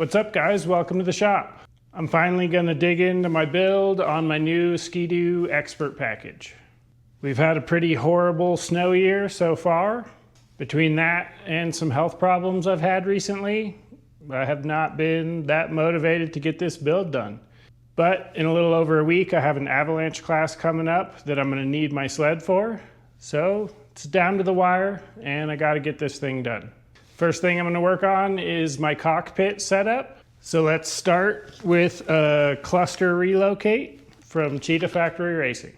What's up guys, welcome to the shop. I'm finally gonna dig into my build on my new Ski-Doo Expert package. We've had a pretty horrible snow year so far. Between that and some health problems I've had recently, I have not been that motivated to get this build done. But in a little over a week, I have an avalanche class coming up that I'm gonna need my sled for. So it's down to the wire and I gotta get this thing done. First thing I'm gonna work on is my cockpit setup. So let's start with a cluster relocate from Cheetah Factory Racing.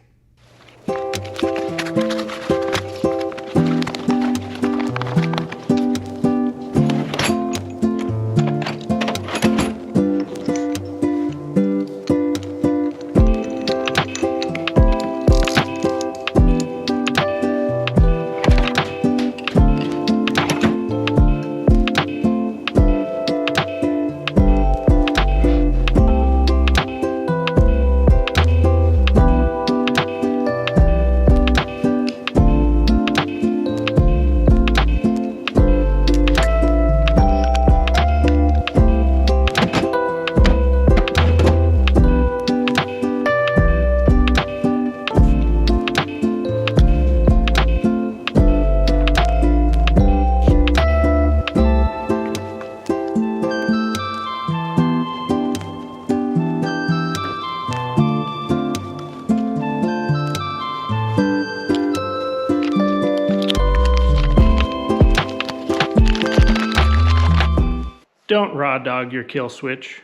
Don't raw dog your kill switch.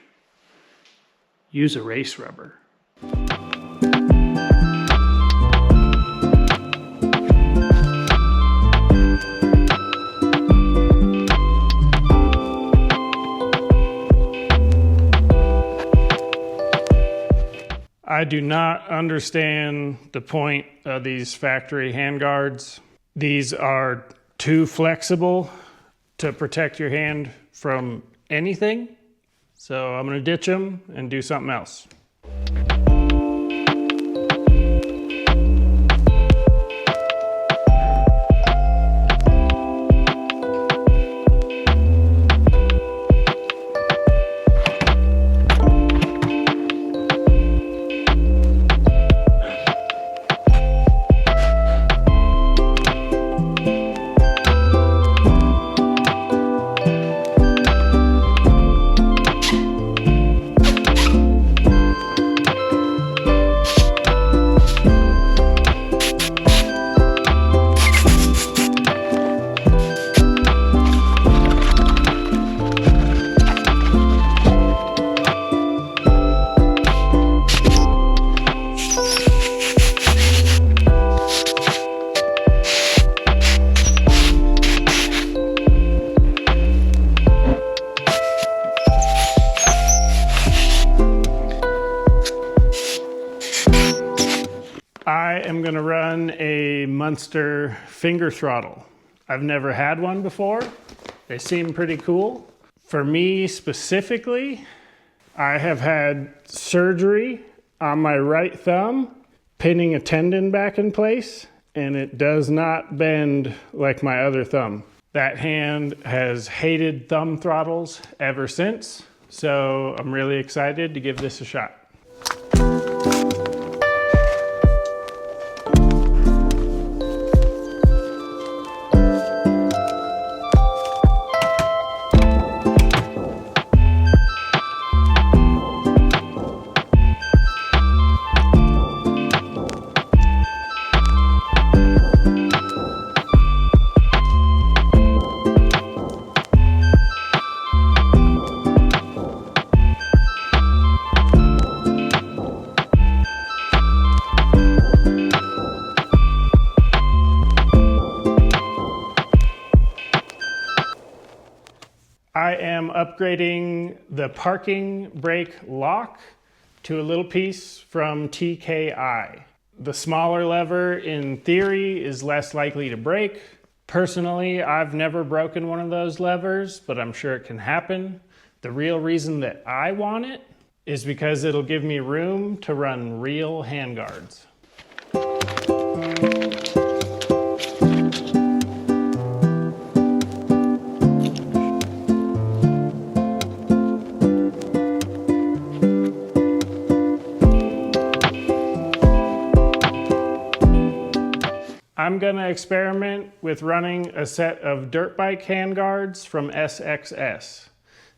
Use a race rubber. I do not understand the point of these factory handguards. These are too flexible to protect your hand from anything, so I'm gonna ditch them and do something else. I am going to run a Munster finger throttle. I've never had one before. They seem pretty cool. For me specifically, I have had surgery on my right thumb, pinning a tendon back in place, and it does not bend like my other thumb. That hand has hated thumb throttles ever since, so I'm really excited to give this a shot. I am upgrading the parking brake lock to a little piece from TKI. The smaller lever, in theory, is less likely to break. Personally, I've never broken one of those levers, but I'm sure it can happen. The real reason that I want it is because it'll give me room to run real handguards. I'm gonna experiment with running a set of dirt bike handguards from SXS.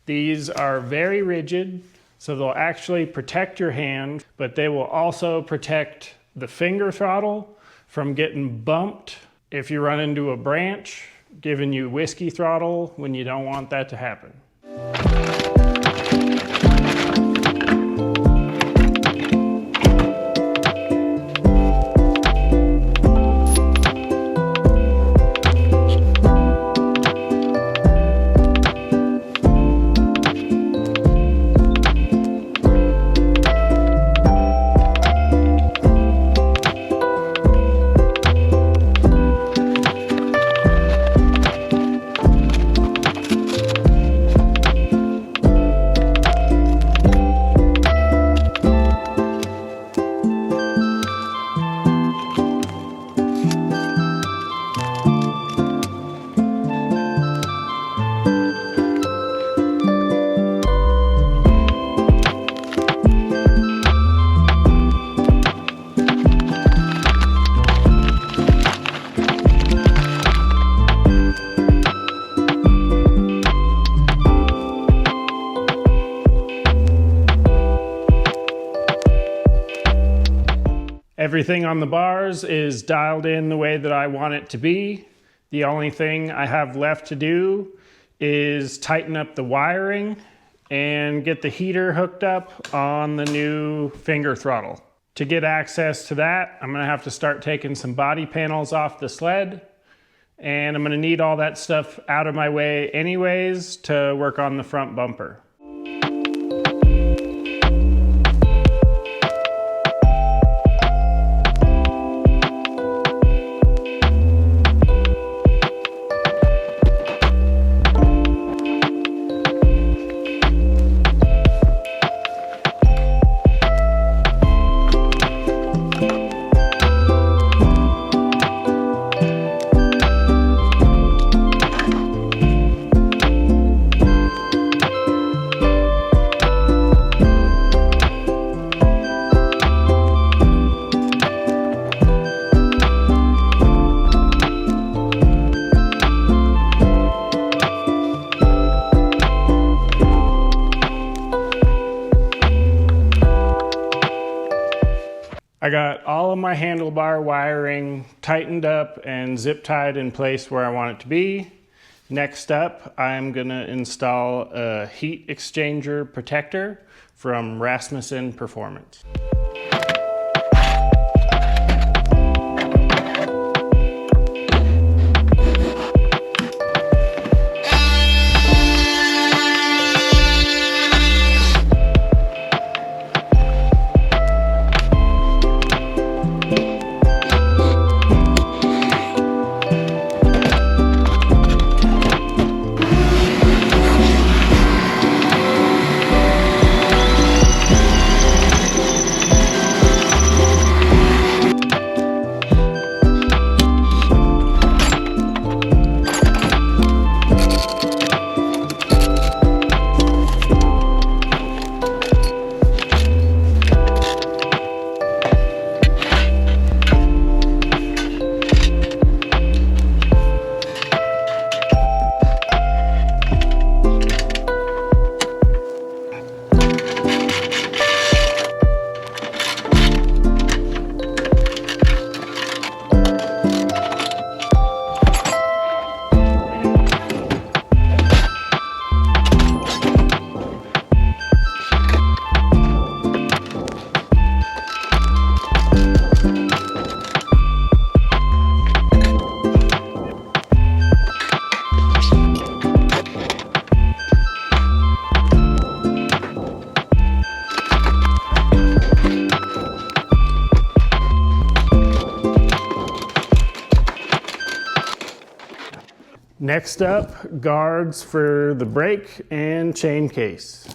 These are very rigid, so they'll actually protect your hand, but they will also protect the finger throttle from getting bumped if you run into a branch, giving you whiskey throttle when you don't want that to happen. Everything on the bars is dialed in the way that I want it to be. The only thing I have left to do is tighten up the wiring and get the heater hooked up on the new finger throttle. To get access to that, I'm gonna have to start taking some body panels off the sled, and I'm gonna need all that stuff out of my way anyways to work on the front bumper. I got all of my handlebar wiring tightened up and zip tied in place where I want it to be. Next up, I'm gonna install a heat exchanger protector from Rasmussen Performance. Next up, guards for the brake and chain case.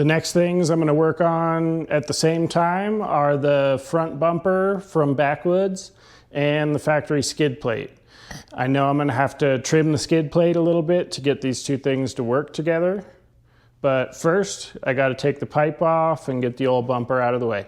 next things I'm going to work on at the same time are the front bumper from Backwoods and the factory skid plate. I know I'm going to have to trim the skid plate a little bit to get these two things to work together. But first, I got to take the pipe off and get the old bumper out of the way.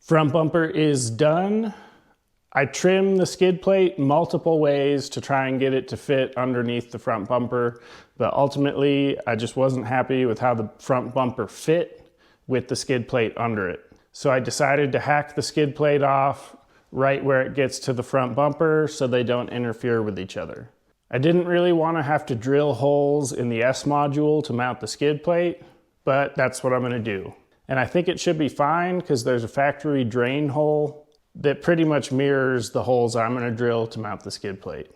Front bumper is done. I trimmed the skid plate multiple ways to try and get it to fit underneath the front bumper, but ultimately I just wasn't happy with how the front bumper fit with the skid plate under it. So I decided to hack the skid plate off right where it gets to the front bumper so they don't interfere with each other. I didn't really want to have to drill holes in the S module to mount the skid plate, but that's what I'm going to do. And I think it should be fine because there's a factory drain hole that pretty much mirrors the holes I'm going to drill to mount the skid plate.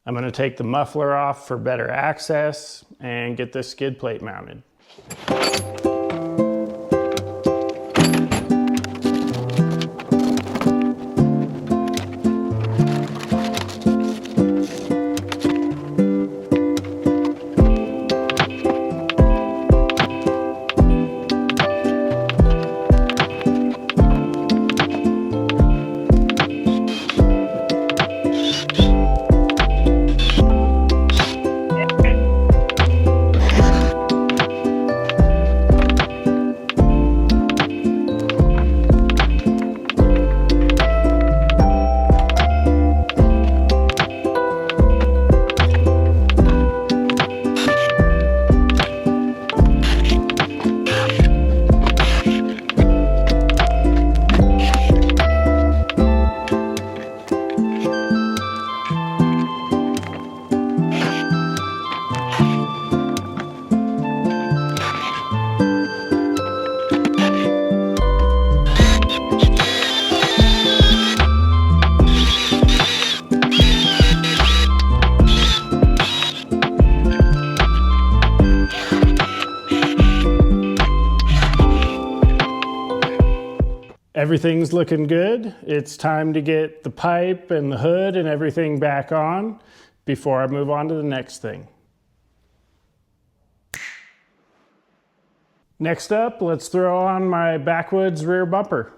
I'm going to take the muffler off for better access and get this skid plate mounted. Everything's looking good. It's time to get the pipe and the hood and everything back on before I move on to the next thing. Next up, let's throw on my Backwoods rear bumper.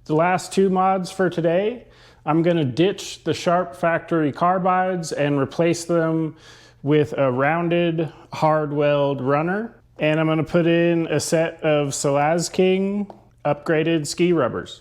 The last two mods for today, I'm gonna ditch the Sharp factory carbides and replace them with a rounded hard weld runner. And I'm gonna put in a set of Sala King upgraded ski rubbers.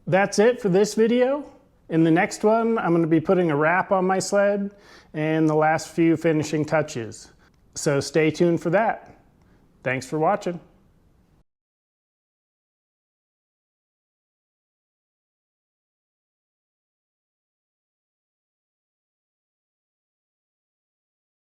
That's it for this video. In the next one, I'm going to be putting a wrap on my sled and the last few finishing touches. So stay tuned for that. Thanks for watching.